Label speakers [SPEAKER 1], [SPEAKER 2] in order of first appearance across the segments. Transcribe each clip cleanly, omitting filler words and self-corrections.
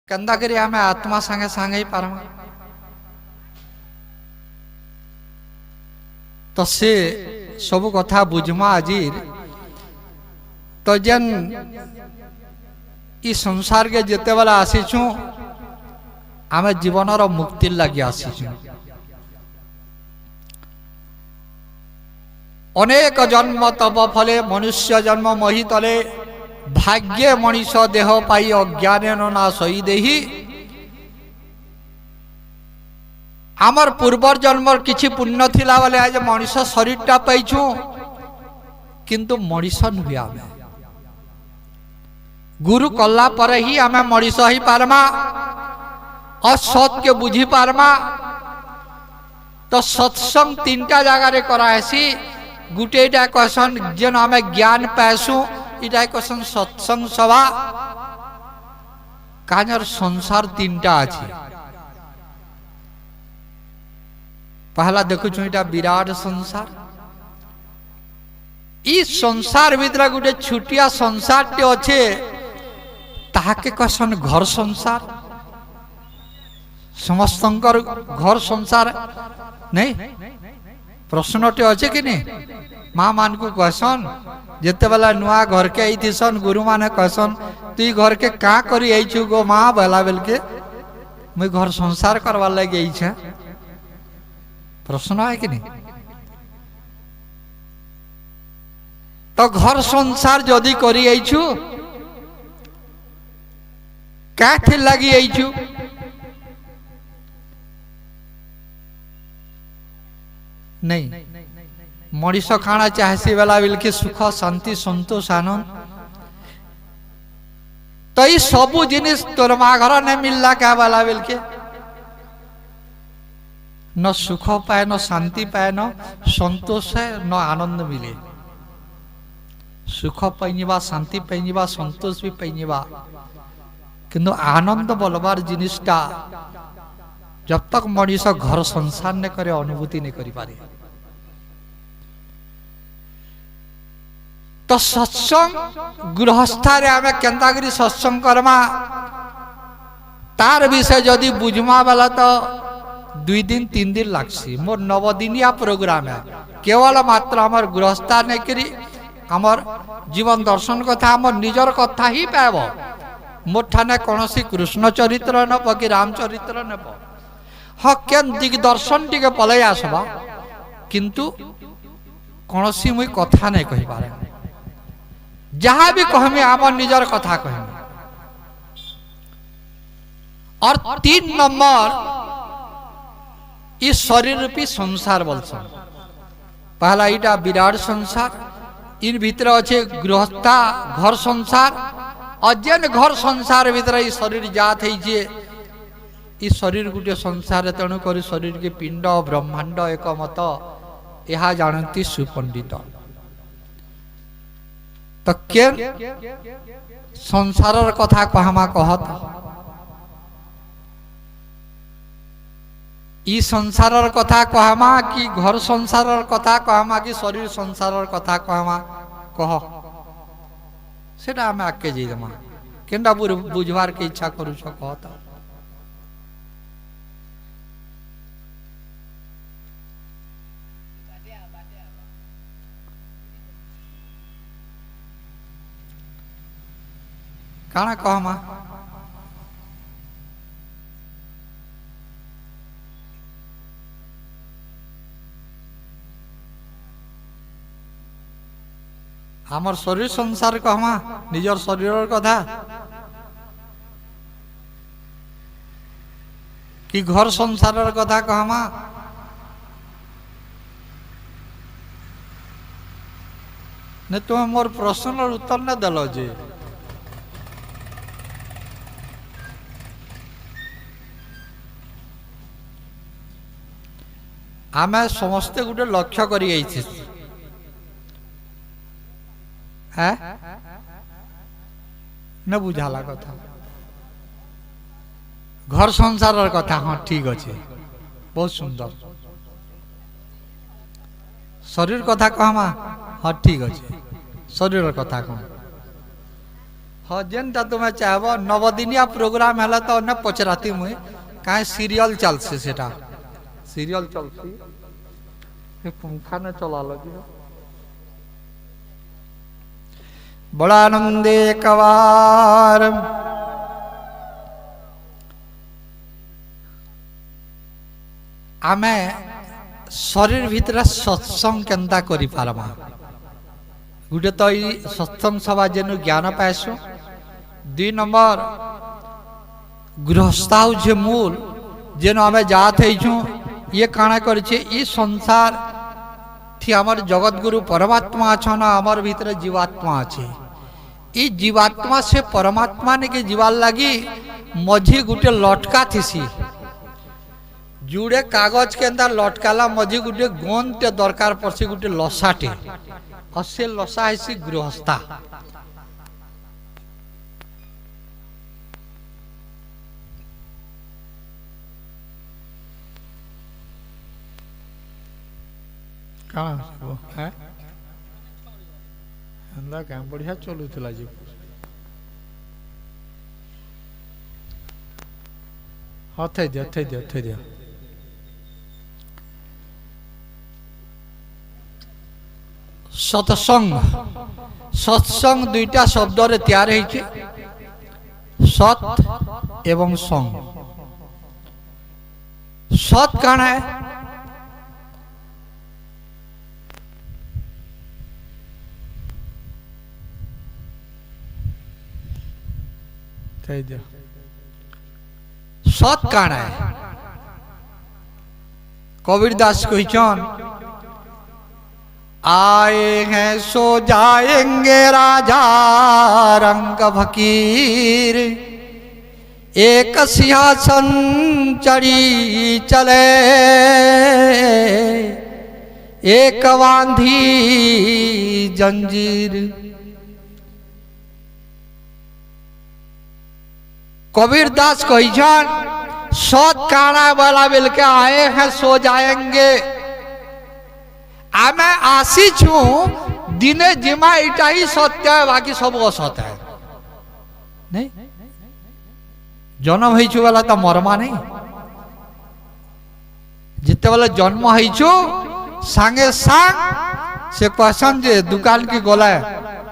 [SPEAKER 1] कंदा करी आमे आत्मा संगे संगे ही पारमा तो से सब कथा बुझमा आजिर तो जेन ई संसार के जेते बेला आसीचु आमे जीवन रो मुक्ति लगी आसीचु अनेक जन्म तब फले मनुष्य जन्म मही तले भाग्य मनीष देह पाई अज्ञान ना सही देही आमर पूर्वर जन्मर किछि पुण्य थिला बेले आज मनीष शरीरटा पाइछु किंतु मनीष नुहे आमे गुरु कला पर ही आमे मनीष ही पारमा असत के बुझी पारमा तो सत्संग तीनटा जगह रे कराहेसी गुटेटा कहसन जेन आमे ज्ञान पाइसु इटा कहसन सत्संग सभा काजर संसार तीनटा अछि पहला देखु इटा विराट संसार ई संसार भीतर गोटे छुटिया संसार टे अच्छे ताके कहसन घर संसार समस्तंकर घर संसार नहीं प्रश्न टे अच्छे कि नहीं माँ मान को कहसन जिते बेला नुआ घर के आईथिसन गुरु माने कहसन तु घर के का करी आईछु गो माँ बेला बेल के मुई घर संसार करवा लगे आईछे प्रश्न है कि नहीं तो घर संसार जदि करी आईछु क्या थी लगी आईछु नहीं मनीष खाना चाहे बेला बिल के सुख शांति संतोष आनंद तो ये सबू जिनिस तोर माँ घर नहीं मिलला क्या बेला बिल के न सुख पाए न शांति पाए न संतोष है न आनंद मिले सुख पाइबा शांति पाइबा संतोष भी पाइबा किंतु आनंद बोलबार जिनिसटा जब तक मनीष घर संसार ने करे अनुभूति नहीं करि पारे तो सत्संग गृहस्थारे आमे केंता करी सत्संग करमा तार विषय जदि बुझमा वाला तो 2 दिन 3 दिन लागसी मोर 9 दिनिया प्रोग्राम है केवल मात्र हमर गृहस्था नहीं करी हमर जीवन दर्शन कथा हमर निजर कथा ही पाब मोर ठाने कौनसी कृष्ण चरित्र नब कि राम चरित्र नेब हाँ केन दिग्दर्शन टिके पलय आसबा किंतु कौनसी मुई कथा नहीं कहि पारे जहाँ भी कहमी आमर निजर कथा कहमी और 3 नंबर इस शरीर रूपी संसार बोलसन पहला इटा विराट संसार इन भीतर अच्छे गृहस्था घर संसार और जेन घर संसार भीतर ये शरीर जात है इस शरीर गोटे संसार तेणु कर शरीर के पिंड ब्रह्मांड एक मत यह जानती सुपंडित तो के संसार कथा कहमा कहत ई संसार कथा कहमा कि घर संसार कथा कहमा कि शरीर संसार कथा कहमा कह सेटा आमे आके जेमा केंडा बुझवार के इच्छा करू छ कहत काना कहमा हमर शरीर संसार कहमा निजर शरीर कथा कि घर संसार कथा कहमा ने तुम मोर प्रश्न उत्तर न दल जे आमे समस्ते गोटे लक्ष्य करी आइछि है न बुझाला कथा घर संसार कथा हाँ ठीक अच्छे बहुत सुंदर शरीर कथा कहमा हाँ ठीक अच्छे शरीर कथा कह हाँ जेनटा तुम्हें चाहब नवदिनिया प्रोग्राम है तो न पचराती मुई कहीं सीरियल चलसी सेटा सीरियल चलसी पंखा ने चला लगी बड़ा आनंदे कवार आमे शरीर भितर सत्संग केन्ता करि पारमा गुटे तो ई सत्संग सभा जेनु ज्ञान पाइसु 2 नंबर गृहस्था जे मूल जेनु आमे जात हेछु ये काना करछे ई संसार थी हमर जगत गुरु परमात्मा अछन हमर भीतर जीवात्मा अछि ई जीवात्मा से परमात्मा ने के जीवाल लगी मझी गुटे लटका थिसी जुड़े कागज के अंदर लटकाला मझी गुटे गोंदटे दरकार पड़सी गुटे लसाटे और से लसा है गृहस्था बढ़िया चलू जी हाँ थे दिया सत्संग सत्संग दुईटा शब्द रे तैयार है सत एवं संग सत कौन है सत कौन है कबीर दास कहचन आए हैं सो जाएंगे राजा रंग फकीर एक सिंहासन चढ़ी चले एक बांधी जंजीर कबीर दास कहचन सत काना वाला मिल के आए हैं सो जाएंगे आमे आसी छू दिने जिमा इटा ही सत्य है बाकी सब असत है नहीं जन्म हो वाला तो मरमा नहीं जिते वाला जन्म हो सांगे सांग से क्वेश्चन जे दुकान की गला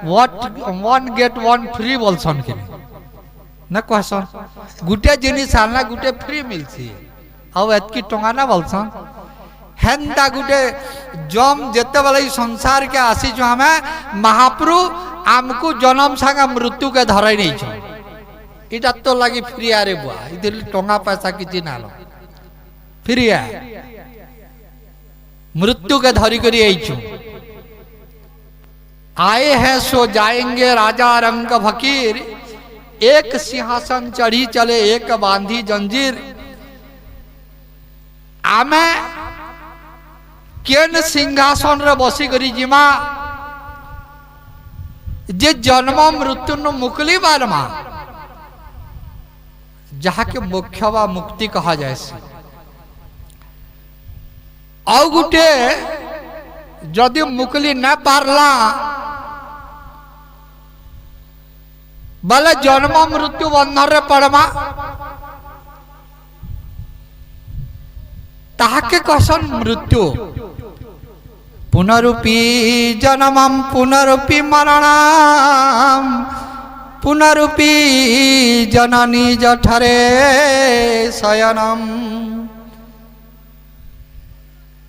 [SPEAKER 1] व्हाट 1 गेट 1 फ्री बोलसन के न क्वेश्चन गुटे जिनिस आनला गुटे फ्री मिलसी आउ एतकी टंगा ना बोलसन हेन्ता गुटे जम जेते वाला संसार के आसी जो हमें महाप्रभु आमको जन्म संगे मृत्यु के धराई नहीं छो इटा तो लगी फ्री आरे बुआ इधर टंगा पैसा किछि ना लो फ्री है मृत्यु के धरी करी आइछु आए हैं सो जाएंगे राजा रंग फकीर एक सिंहासन चढ़ी चले एक बांधी जंजीर आमे केन सिंहासन रे बसी करी जिमा जे जन्म मृत्यु न मुक्ली बारमा जहाँ के मुख्य वा मुक्ति कहा जाए औ गुटे जदि मुक्ली न पारला बले जन्म मृत्यु बंधन रे पड़मा ताके कसन मृत्यु पुनरुपी जन्मम पुनरुपी मरणम पुनरुपी जननी जठरे शयनम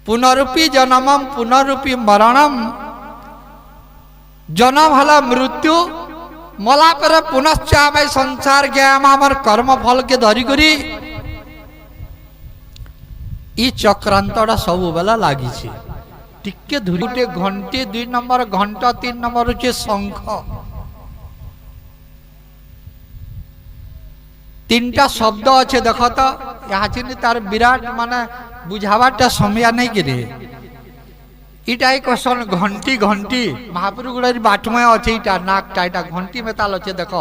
[SPEAKER 1] पुनरुपी जन्मम पुनरुपी मरणम जन्म हला मृत्यु मला पर पुनश्च आम संसार के आम कर्म फल के धरी करी ई चक्रांतटा सब बेला लगी टिके धुरी घंटे 2 नंबर घंटा 3 नंबर होचे शंख 3टा शब्द अच्छे देख तो यहाँ तार विराट माने बुझावाटा समय नहीं कि इटा ही क्वेश्चन घंटी घंटी महाप्रभु गुड़ा बाटमय अच्छे इटा नाकटा इटा घंटी में ताल अच्छे देख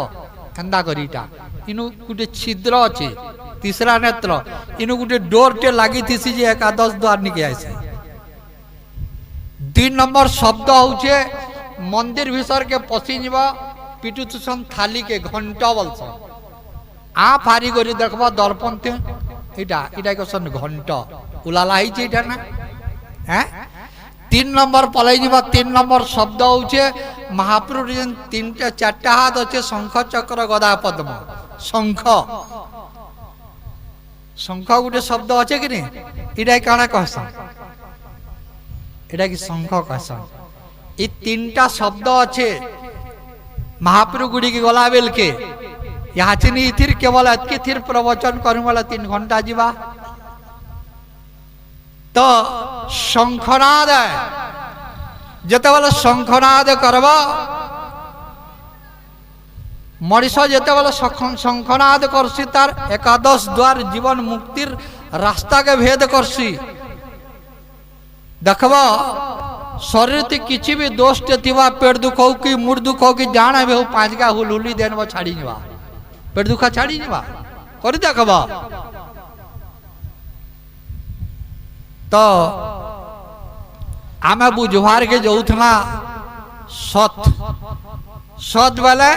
[SPEAKER 1] केन्दा करी इटा इनु गुटे छिद्र अच्छे तीसरा नेत्र इनु गुटे डोर टे लगी थी जे एकादश द्वार निके आसे 2 नंबर शब्द होचे मंदिर भीतर के पशि जीव पिटुसन थाली के घंटा बोलसन आ फारी करी देखबा दर्पण थे इटा इटा कसन घंटा उलाला ही इटा ना हैं 3 नंबर पलाई जीवा 3 नंबर शब्द होचे महाप्रभु जन 3टा 4टा हाथ अच्छे शंख चक्र गदा पद्म शंख शंख गोटे शब्द अच्छे कि नहीं इटा काना कहसन इटा कि शंख कहसन ये 3टा शब्द अच्छे महाप्रभु गुड़ी की गला बेल के यहाँ चिनी इथिर केवल अतके थिर प्रवचन करूं वाला 3 घंटा जीवा तो शंखनाद जेते बेले शंखनाद करब मनीष जेते बेले शंखनाद करसी तार एकादश द्वार जीवन मुक्तिर रास्ता के भेद करसी देखब शरीर ते किसी भी दोष थिवा पेट दुख हो कि मुड़ दुख हो कि जाना भी हो 5 गा हुलहुली देनब छाड़ी निवा पेट दुखा छाड़ी निवा करी देखब तो आमे बुझवार के जोथना सत सत वाले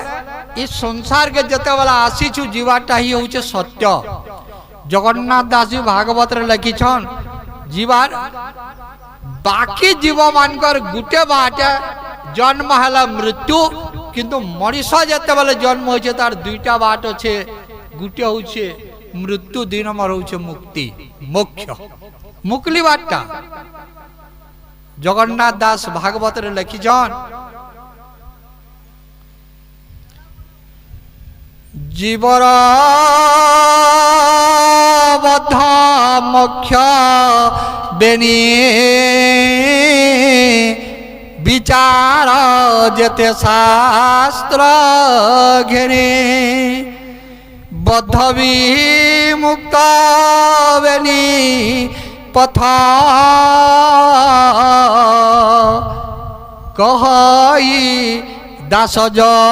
[SPEAKER 1] इस संसार के जते वाला आसीछु जीवाटा ही होचे सत्य जगन्नाथ दास जी भागवत रे लिखिछन जीवार बाकी जीव मानकर गुटे बाटे जन्म हला मृत्यु किंतु मनीष जते वाले जन्म होचे तार 2टा बाट अच्छे गुटे होचे मृत्यु 2 नंबर होचे मुक्ति मोक्ष मुक्ली बाटा जगन्नाथ दास भागवत रे लिखिछन जीवर बद्ध मोक्ष बेनी विचार जेते शास्त्र घेरे बद्ध विमुक्त बेनी पथा कहई दास जगन्नाथ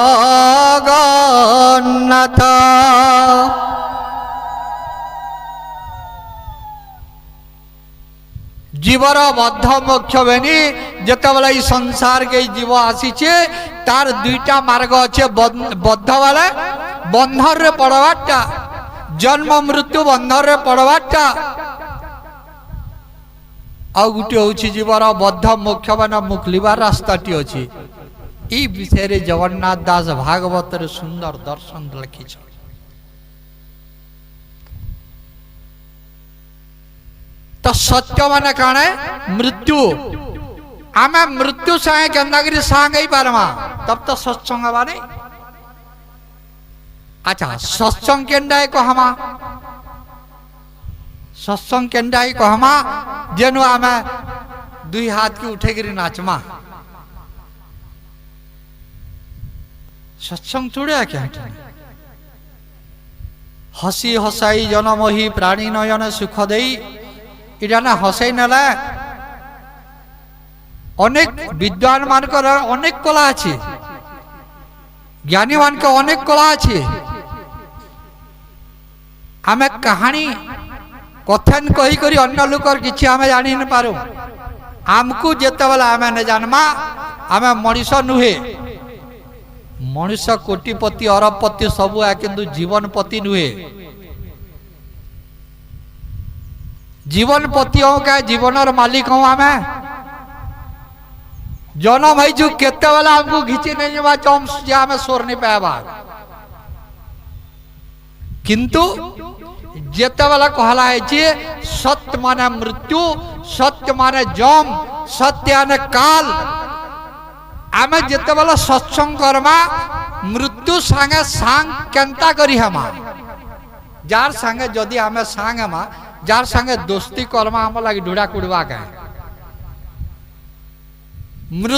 [SPEAKER 1] जीवर बद्ध मोक्ष बेनी जेते बेले ई संसार के जीव आसीचे तार 2टा मार्ग अच्छे बद्ध वाले बंधन रे पड़वाटा जन्म मृत्यु बंधन रे पड़वाटा आ गुटे होची जीवर बद्ध मोक्ष बना मुक्लिबार रास्ताटी अछि ई विषय रे जगन्नाथ दास भागवत रे सुंदर दर्शन लिखिछ तो सत्य माने काने मृत्यु आमे मृत्यु संगे केंदागिरी सांगई पारमा तब तो सत्संग बाने अच्छा सत्संग केंदाय कहमा सत्संग केंदाय कहमा जेनु आमे 2 हाथ की उठे गिरी नाचमा सत्संग चुड़े क्या हसी हसाई जनमही प्राणी नयन सुख देई इटा ना हसाई नाला अनेक विद्वान मानकर अनेक कला আছে ज्ञानी मानकर अनेक कला আছে आमे कहानी कथन कही करी अन्य लोकर किछि आमे जानि न पारो आमको जेते बेला आमे न जानमा आमे मनीष नुहे मनीष कोटिपति अरबपति सबु है किंतु जीवनपति नुहे जीवनपति हो क्या जीवनर मालिक हो आमे जन्म है जो केते बेला हमको घिची नहीं जबा चम जे आमे सोर नहीं पाबा किंतु जेते बेला कहला है जे सत्य माने मृत्यु सत्य माने जम सत्य माने काल आमे जेते बेला सत्संग करमा मृत्यु संगे सांग केंता करी हमा जार संगे जदि आमे सांग हमा जार संगे दोस्ती करमा हम लगी ढूढ़ा कुड़वा के मृत्यु